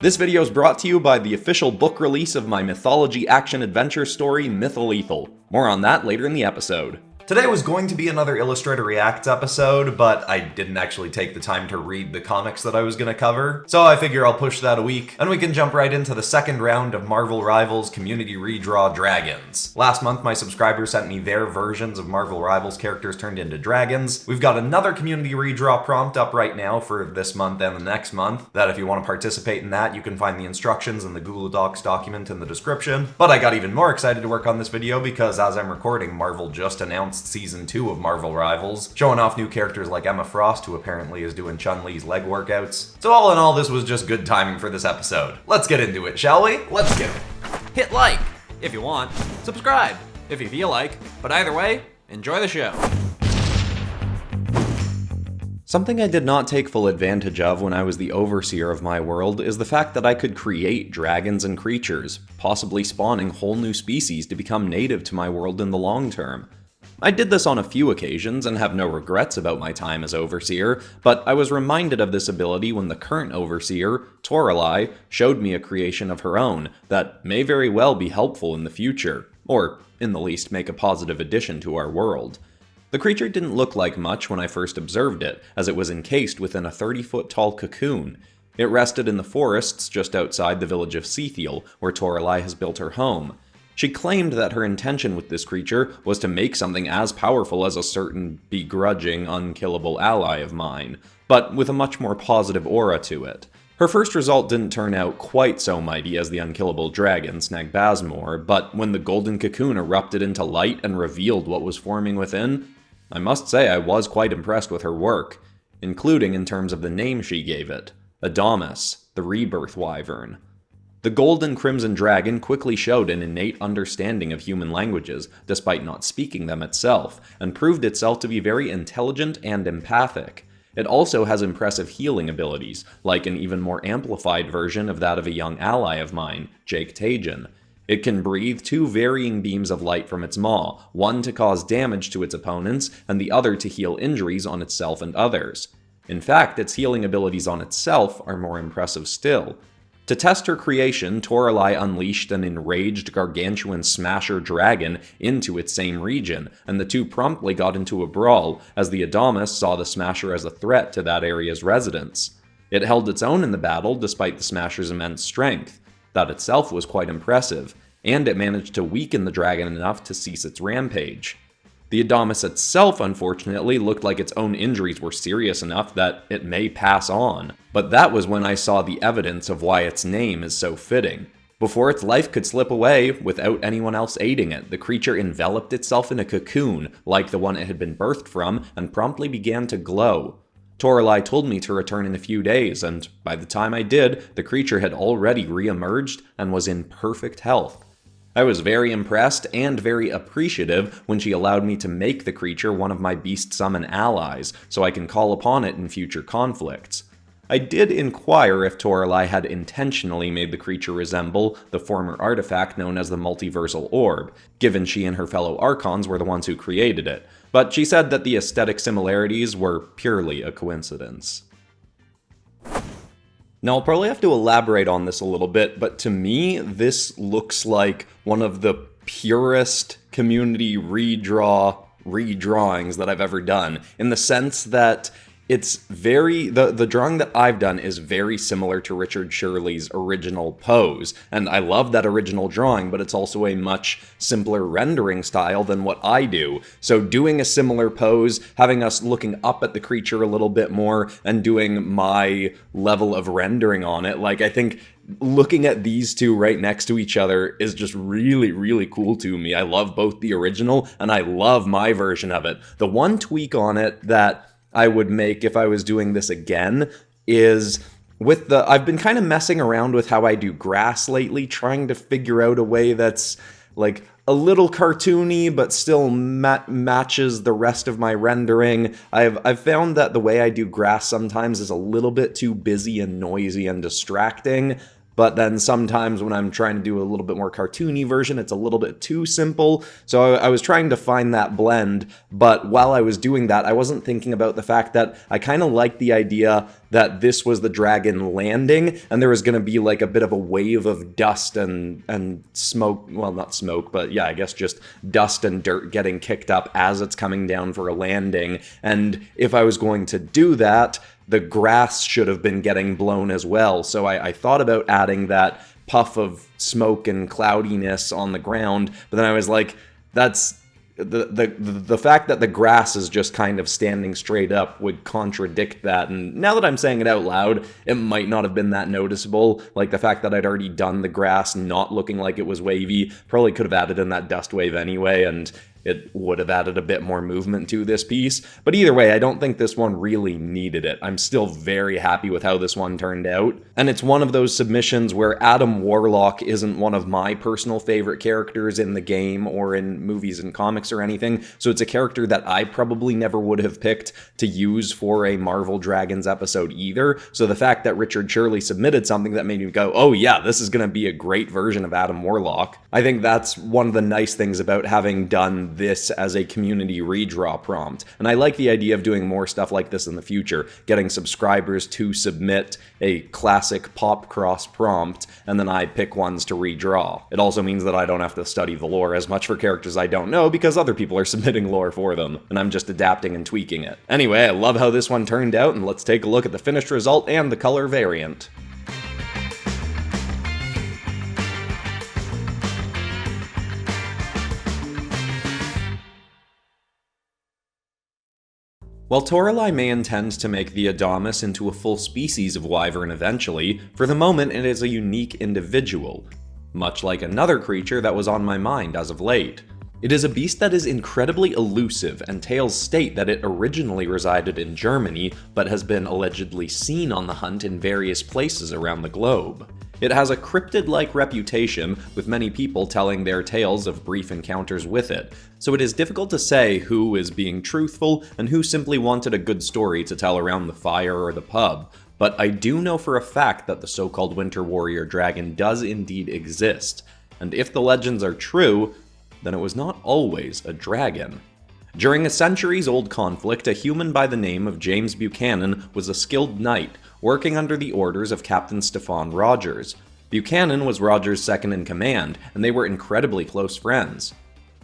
This video is brought to you by the official book release of my mythology action-adventure story, Mythal Lethal. More on that later in the episode. Today was going to be another Illustrator Reacts episode, but I didn't actually take the time to read the comics that I was going to cover, so I figure I'll push that a week, and we can jump right into the second round of Marvel Rivals Community Redraw Dragons. Last month, my subscribers sent me their versions of Marvel Rivals characters turned into dragons. We've got another Community Redraw prompt up right now for this month and the next month, that if you want to participate in that, you can find the instructions in the Google Docs document in the description. But I got even more excited to work on this video because as I'm recording, Marvel just announced Season 2 of Marvel Rivals, showing off new characters like Emma Frost, who apparently is doing Chun-Li's leg workouts. So all in all, this was just good timing for this episode. Let's get into it, shall we? Let's get it. Hit like if you want, subscribe if you feel like, but either way, enjoy the show. Something I did not take full advantage of when I was the overseer of my world is the fact that I could create dragons and creatures, possibly spawning whole new species to become native to my world in the long term. I did this on a few occasions and have no regrets about my time as Overseer, but I was reminded of this ability when the current Overseer, Toralei, showed me a creation of her own that may very well be helpful in the future, or in the least make a positive addition to our world. The creature didn't look like much when I first observed it, as it was encased within a 30-foot tall cocoon. It rested in the forests just outside the village of Sethiel, where Toralei has built her home. She claimed that her intention with this creature was to make something as powerful as a certain begrudging, unkillable ally of mine, but with a much more positive aura to it. Her first result didn't turn out quite so mighty as the unkillable dragon, Snagbazmor, but when the golden cocoon erupted into light and revealed what was forming within, I must say I was quite impressed with her work, including in terms of the name she gave it, Adamus, the Rebirth Wyvern. The gold and crimson dragon quickly showed an innate understanding of human languages, despite not speaking them itself, and proved itself to be very intelligent and empathic. It also has impressive healing abilities, like an even more amplified version of that of a young ally of mine, Jake Tajin. It can breathe two varying beams of light from its maw, one to cause damage to its opponents, and the other to heal injuries on itself and others. In fact, its healing abilities on itself are more impressive still. To test her creation, Toralei unleashed an enraged gargantuan smasher dragon into its same region, and the two promptly got into a brawl, as the Adamus saw the smasher as a threat to that area's residents. It held its own in the battle despite the smasher's immense strength. That itself was quite impressive, and it managed to weaken the dragon enough to cease its rampage. The Adamus itself, unfortunately, looked like its own injuries were serious enough that it may pass on. But that was when I saw the evidence of why its name is so fitting. Before its life could slip away, without anyone else aiding it, the creature enveloped itself in a cocoon, like the one it had been birthed from, and promptly began to glow. Toralei told me to return in a few days, and by the time I did, the creature had already re-emerged and was in perfect health. I was very impressed and very appreciative when she allowed me to make the creature one of my Beast Summon allies, so I can call upon it in future conflicts. I did inquire if Toralei had intentionally made the creature resemble the former artifact known as the Multiversal Orb, given she and her fellow Archons were the ones who created it, but she said that the aesthetic similarities were purely a coincidence. Now, I'll probably have to elaborate on this a little bit, but to me, this looks like one of the purest community redrawings that I've ever done, in the sense that it's the drawing that I've done is very similar to Richard Shirley's original pose, and I love that original drawing, but it's also a much simpler rendering style than what I do. So doing a similar pose, having us looking up at the creature a little bit more, and doing my level of rendering on it, like, I think looking at these two right next to each other is just really, really cool to me. I love both the original, and I love my version of it. The one tweak on it that I would make if I was doing this again is with I've been kind of messing around with how I do grass lately, trying to figure out a way that's like a little cartoony but still matches the rest of my rendering. I've found that the way I do grass sometimes is a little bit too busy and noisy and distracting, but then sometimes when I'm trying to do a little bit more cartoony version, it's a little bit too simple. So I was trying to find that blend, but while I was doing that, I wasn't thinking about the fact that I kind of liked the idea that this was the dragon landing, and there was going to be like a bit of a wave of dust and smoke, well, not smoke, but yeah, I guess just dust and dirt getting kicked up as it's coming down for a landing. And if I was going to do that, the grass should have been getting blown as well. So I thought about adding that puff of smoke and cloudiness on the ground, but then I was like, that's the fact that the grass is just kind of standing straight up would contradict that. And now that I'm saying it out loud, it might not have been that noticeable. Like the fact that I'd already done the grass not looking like it was wavy probably could have added in that dust wave anyway, and it would have added a bit more movement to this piece. But either way, I don't think this one really needed it. I'm still very happy with how this one turned out. And it's one of those submissions where Adam Warlock isn't one of my personal favorite characters in the game or in movies and comics or anything. So it's a character that I probably never would have picked to use for a Marvel Dragons episode either. So the fact that Richard Shirley submitted something that made me go, oh yeah, this is going to be a great version of Adam Warlock. I think that's one of the nice things about having done this as a community redraw prompt. And I like the idea of doing more stuff like this in the future, getting subscribers to submit a classic PopCross prompt, and then I pick ones to redraw. It also means that I don't have to study the lore as much for characters I don't know because other people are submitting lore for them, and I'm just adapting and tweaking it. Anyway, I love how this one turned out, and let's take a look at the finished result and the color variant. While Toralei may intend to make the Adamus into a full species of wyvern eventually, for the moment it is a unique individual, much like another creature that was on my mind as of late. It is a beast that is incredibly elusive, and tales state that it originally resided in Germany, but has been allegedly seen on the hunt in various places around the globe. It has a cryptid-like reputation, with many people telling their tales of brief encounters with it, so it is difficult to say who is being truthful and who simply wanted a good story to tell around the fire or the pub, but I do know for a fact that the so-called Winter Warrior dragon does indeed exist, and if the legends are true, then it was not always a dragon. During a centuries-old conflict, a human by the name of James Buchanan was a skilled knight, working under the orders of Captain Stefan Rogers. Buchanan was Rogers' second-in-command, and they were incredibly close friends,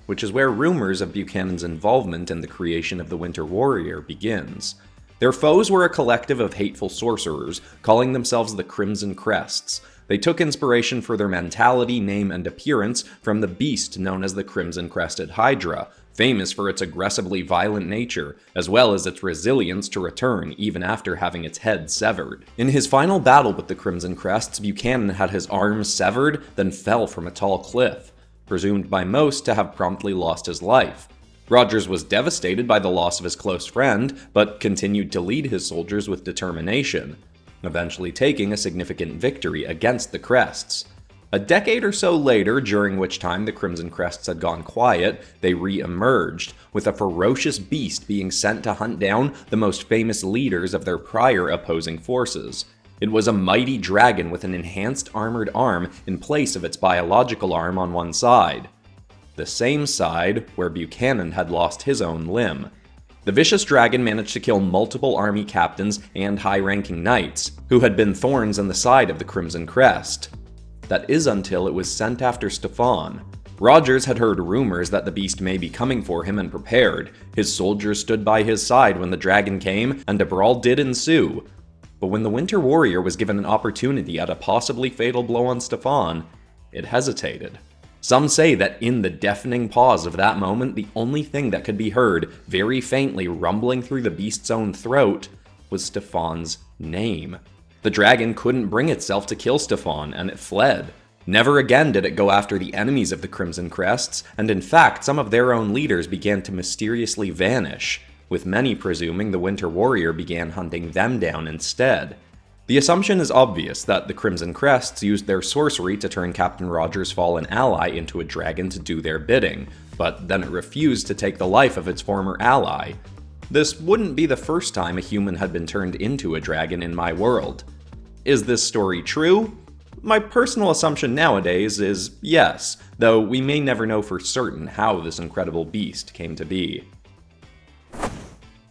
which is where rumors of Buchanan's involvement in the creation of the Winter Warrior begins. Their foes were a collective of hateful sorcerers, calling themselves the Crimson Crests. They took inspiration for their mentality, name, and appearance from the beast known as the Crimson Crested Hydra, famous for its aggressively violent nature, as well as its resilience to return even after having its head severed. In his final battle with the Crimson Crests, Buchanan had his arms severed, then fell from a tall cliff, presumed by most to have promptly lost his life. Rogers was devastated by the loss of his close friend, but continued to lead his soldiers with determination, eventually taking a significant victory against the Crests. A decade or so later, during which time the Crimson Crests had gone quiet, they re-emerged, with a ferocious beast being sent to hunt down the most famous leaders of their prior opposing forces. It was a mighty dragon with an enhanced armored arm in place of its biological arm on one side, the same side where Buchanan had lost his own limb. The vicious dragon managed to kill multiple army captains and high-ranking knights, who had been thorns in the side of the Crimson Crest. That is until it was sent after Stefan. Rogers had heard rumors that the beast may be coming for him and prepared. His soldiers stood by his side when the dragon came, and a brawl did ensue. But when the Winter Warrior was given an opportunity at a possibly fatal blow on Stefan, it hesitated. Some say that in the deafening pause of that moment, the only thing that could be heard, very faintly rumbling through the beast's own throat, was Stefan's name. The dragon couldn't bring itself to kill Stefan, and it fled. Never again did it go after the enemies of the Crimson Crests, and in fact, some of their own leaders began to mysteriously vanish, with many presuming the Winter Warrior began hunting them down instead. The assumption is obvious that the Crimson Crests used their sorcery to turn Captain Rogers' fallen ally into a dragon to do their bidding, but then it refused to take the life of its former ally. This wouldn't be the first time a human had been turned into a dragon in my world. Is this story true? my personal assumption nowadays is yes, though we may never know for certain how this incredible beast came to be.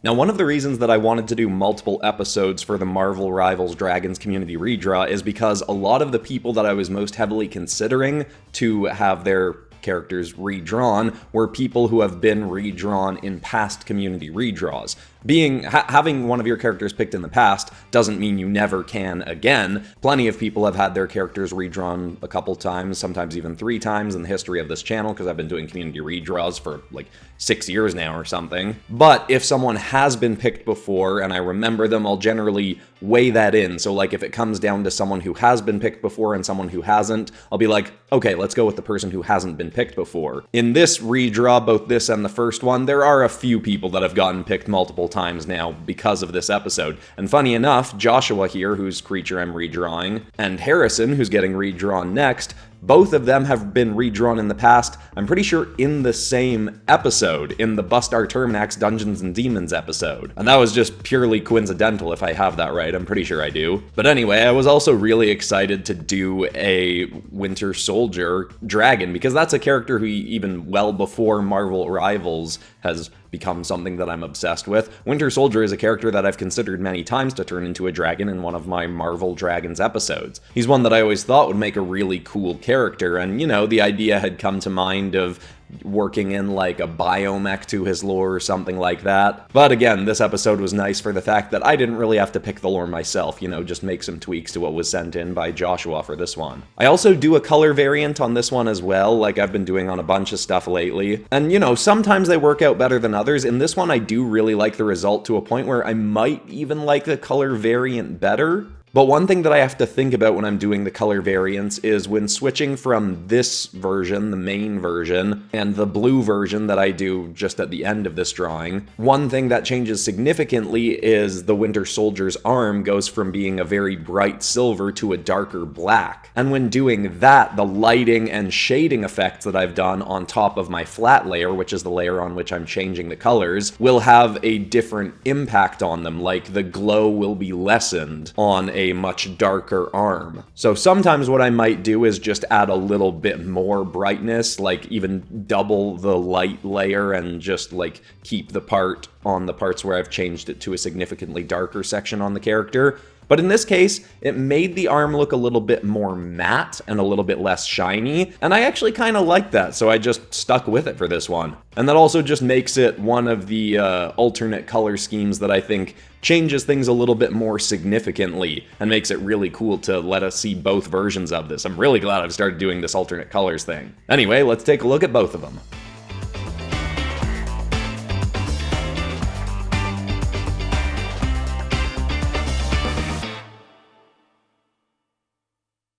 Now, one of the reasons that I wanted to do multiple episodes for the Marvel Rivals Dragons Community Redraw is because a lot of the people that I was most heavily considering to have their characters redrawn were people who have been redrawn in past community redraws. Having one of your characters picked in the past doesn't mean you never can again. Plenty of people have had their characters redrawn a couple times, sometimes even 3 times in the history of this channel, because I've been doing community redraws for like 6 years now or something. But if someone has been picked before and I remember them, I'll generally weigh that in. So like if it comes down to someone who has been picked before and someone who hasn't, I'll be like, okay, let's go with the person who hasn't been picked before. In this redraw, both this and the first one, there are a few people that have gotten picked multiple times now because of this episode. And funny enough, Joshua here, whose creature I'm redrawing, and Harrison, who's getting redrawn next, both of them have been redrawn in the past, I'm pretty sure in the same episode, in the Bust Our Terminax Dungeons and Demons episode. And that was just purely coincidental if I have that right, I'm pretty sure I do. But anyway, I was also really excited to do a Winter Soldier dragon, because that's a character who even well before Marvel Rivals has become something that I'm obsessed with. Winter Soldier is a character that I've considered many times to turn into a dragon in one of my Marvel Dragons episodes. He's one that I always thought would make a really cool character, and you know, the idea had come to mind of working in like a biomech to his lore or something like that. But again, this episode was nice for the fact that I didn't really have to pick the lore myself, you know, just make some tweaks to what was sent in by Joshua for this one. I also do a color variant on this one as well, like I've been doing on a bunch of stuff lately. And you know, sometimes they work out better than others. In this one, I do really like the result to a point where I might even like the color variant better. But one thing that I have to think about when I'm doing the color variants is when switching from this version, the main version, and the blue version that I do just at the end of this drawing, one thing that changes significantly is the Winter Soldier's arm goes from being a very bright silver to a darker black. And when doing that, the lighting and shading effects that I've done on top of my flat layer, which is the layer on which I'm changing the colors, will have a different impact on them, like the glow will be lessened on a much darker arm. So sometimes what I might do is just add a little bit more brightness, like even double the light layer and just like keep the part on the parts where I've changed it to a significantly darker section on the character. But in this case, it made the arm look a little bit more matte and a little bit less shiny, and I actually kind of like that, so I just stuck with it for this one. And that also just makes it one of the alternate color schemes that I think changes things a little bit more significantly and makes it really cool to let us see both versions of this. I'm really glad I've started doing this alternate colors thing. Anyway, let's take a look at both of them.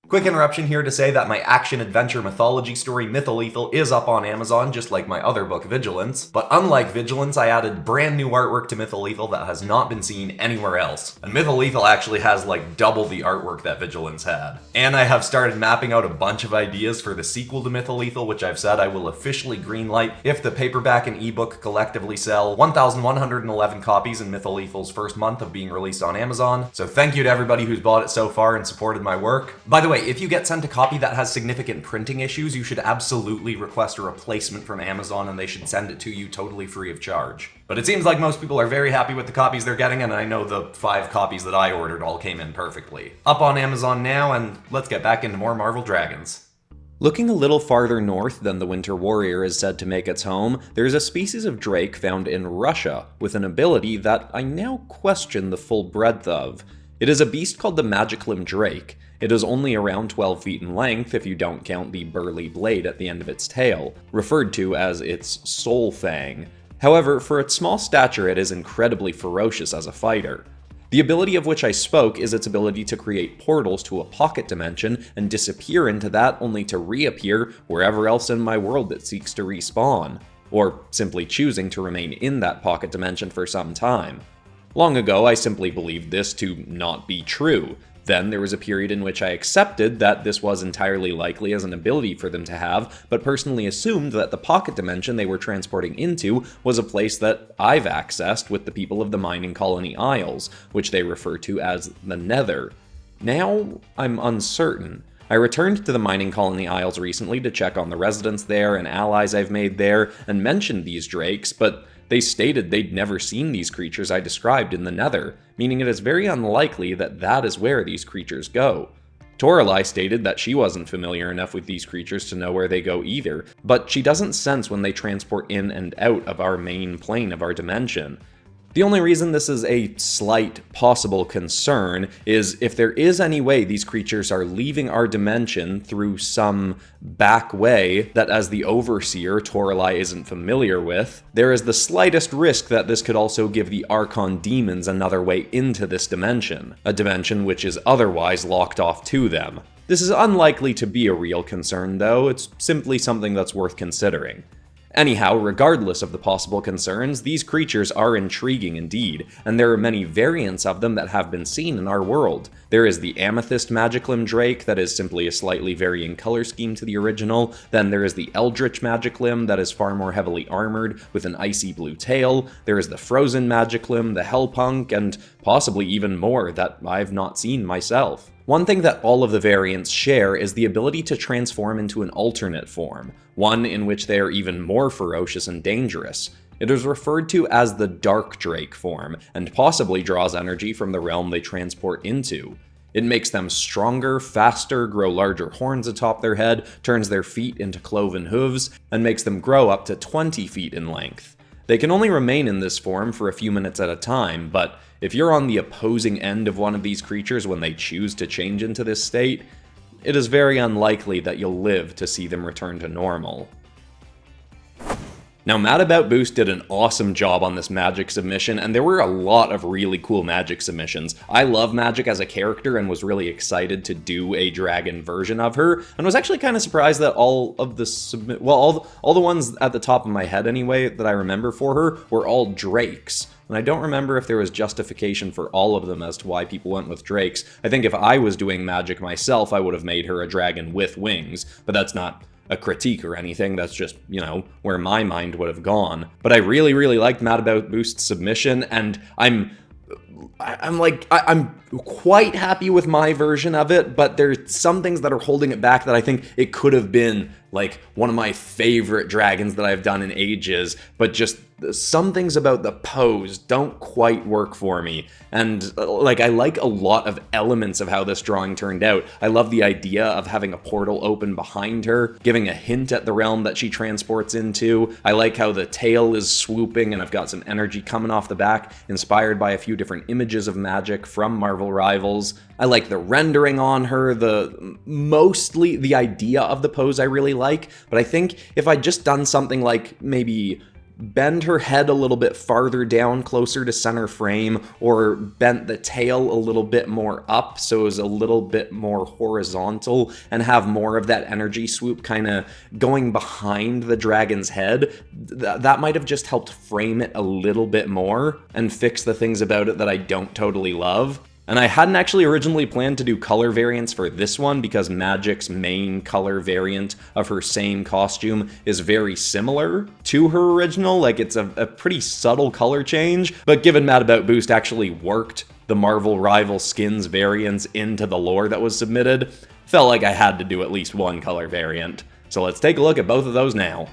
Quick interruption here to say that my action-adventure mythology story Mythal Lethal is up on Amazon, just like my other book, Vigilance. But unlike Vigilance, I added brand new artwork to Mythal Lethal that has not been seen anywhere else. And Mythal Lethal actually has like double the artwork that Vigilance had. And I have started mapping out a bunch of ideas for the sequel to Mythal Lethal, which I've said I will officially greenlight if the paperback and ebook collectively sell 1,111 copies in Mythal Lethal's first month of being released on Amazon. So thank you to everybody who's bought it so far and supported my work. By the way, if you get sent a copy that has significant printing issues, you should absolutely request a replacement from Amazon and they should send it to you totally free of charge. But it seems like most people are very happy with the copies they're getting, and I know the 5 copies that I ordered all came in perfectly. Up on Amazon now, and let's get back into more Marvel Dragons. Looking a little farther north than the Winter Warrior is said to make its home, there's a species of drake found in Russia with an ability that I now question the full breadth of. It is a beast called the Magik drake. It is only around 12 feet in length if you don't count the burly blade at the end of its tail, referred to as its soul fang. However, for its small stature it is incredibly ferocious as a fighter. The ability of which I spoke is its ability to create portals to a pocket dimension and disappear into that only to reappear wherever else in my world it seeks to respawn, or simply choosing to remain in that pocket dimension for some time. Long ago I simply believed this to not be true. Then there was a period in which I accepted that this was entirely likely as an ability for them to have, but personally assumed that the pocket dimension they were transporting into was a place that I've accessed with the people of the mining colony Isles, which they refer to as the Nether. Now I'm uncertain. I returned to the mining colony Isles recently to check on the residents there and allies I've made there, and mentioned these drakes, but they stated they'd never seen these creatures I described in the Nether, meaning it is very unlikely that that is where these creatures go. Toralei stated that she wasn't familiar enough with these creatures to know where they go either, but she doesn't sense when they transport in and out of our main plane of our dimension. The only reason this is a slight possible concern is if there is any way these creatures are leaving our dimension through some back way that, as the Overseer, Toralei isn't familiar with, there is the slightest risk that this could also give the Archon demons another way into this dimension, a dimension which is otherwise locked off to them. This is unlikely to be a real concern though, it's simply something that's worth considering. Anyhow, regardless of the possible concerns, these creatures are intriguing indeed, and there are many variants of them that have been seen in our world. There is the Amethyst Magiclim Drake that is simply a slightly varying color scheme to the original, then there is the Eldritch Magiclim that is far more heavily armored with an icy blue tail, there is the Frozen Magiclim, the Hellpunk, and possibly even more that I've not seen myself. One thing that all of the variants share is the ability to transform into an alternate form, one in which they are even more ferocious and dangerous. It is referred to as the Dark Drake form, and possibly draws energy from the realm they transport into. It makes them stronger, faster, grow larger horns atop their head, turns their feet into cloven hooves, and makes them grow up to 20 feet in length. They can only remain in this form for a few minutes at a time, but if you're on the opposing end of one of these creatures when they choose to change into this state, it is very unlikely that you'll live to see them return to normal. Now, Mad About Boost did an awesome job on this Magik submission, and there were a lot of really cool Magik submissions. I love Magik as a character and was really excited to do a dragon version of her, and was actually kind of surprised that all of the all the ones at the top of my head anyway that I remember for her were all drakes. And I don't remember if there was justification for all of them as to why people went with drakes. I think if I was doing Magik myself, I would have made her a dragon with wings, but that's not a critique or anything, that's just, you know, where my mind would have gone. But I really, really liked Mad About Boost's submission, and I'm quite happy with my version of it, but there's some things that are holding it back that I think it could have been like one of my favorite dragons that I've done in ages, but just some things about the pose don't quite work for me. And like, I like a lot of elements of how this drawing turned out. I love the idea of having a portal open behind her, giving a hint at the realm that she transports into. I like how the tail is swooping and I've got some energy coming off the back, inspired by a few different images of Magik from Marvel Rivals. I like the rendering on her, mostly the idea of the pose I really like, but I think if I'd just done something like maybe bend her head a little bit farther down closer to center frame, or bent the tail a little bit more up so it was a little bit more horizontal and have more of that energy swoop kind of going behind the dragon's head, that might have just helped frame it a little bit more and fix the things about it that I don't totally love. And I hadn't actually originally planned to do color variants for this one because Magik's main color variant of her same costume is very similar to her original, like it's a pretty subtle color change, but given Mad About Boost actually worked the Marvel Rival skins variants into the lore that was submitted, felt like I had to do at least one color variant. So let's take a look at both of those now.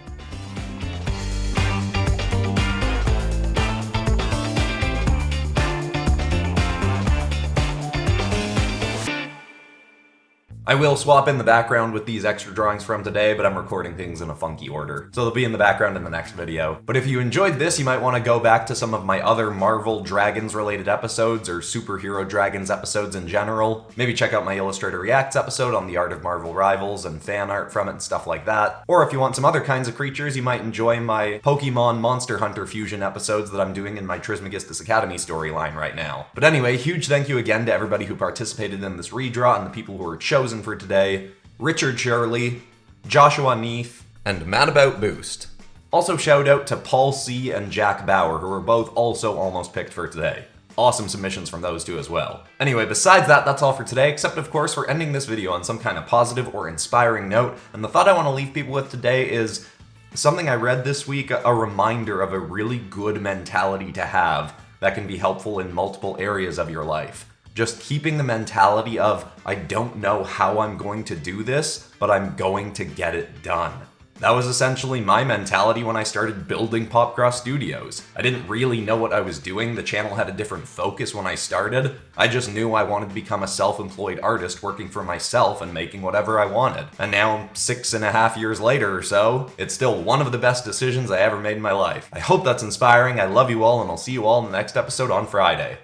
I will swap in the background with these extra drawings from today, but I'm recording things in a funky order, so they'll be in the background in the next video. But if you enjoyed this, you might want to go back to some of my other Marvel Dragons related episodes, or superhero dragons episodes in general. Maybe check out my Illustrator Reacts episode on the art of Marvel Rivals and fan art from it and stuff like that. Or if you want some other kinds of creatures, you might enjoy my Pokemon Monster Hunter fusion episodes that I'm doing in my Trismegistus Academy storyline right now. But anyway, huge thank you again to everybody who participated in this redraw and the people who were chosen for today: Richard Shirley, Joshua Neath, and Mad About Boost. Also shout out to Paul C. and Jack Bauer, who were both also almost picked for today. Awesome submissions from those two as well. Anyway, besides that, that's all for today, except of course we're ending this video on some kind of positive or inspiring note, and the thought I want to leave people with today is something I read this week, a reminder of a really good mentality to have that can be helpful in multiple areas of your life. Just keeping the mentality of, I don't know how I'm going to do this, but I'm going to get it done. That was essentially my mentality when I started building PopCross Studios. I didn't really know what I was doing, the channel had a different focus when I started. I just knew I wanted to become a self-employed artist working for myself and making whatever I wanted. And now, 6.5 years later or so, it's still one of the best decisions I ever made in my life. I hope that's inspiring, I love you all, and I'll see you all in the next episode on Friday.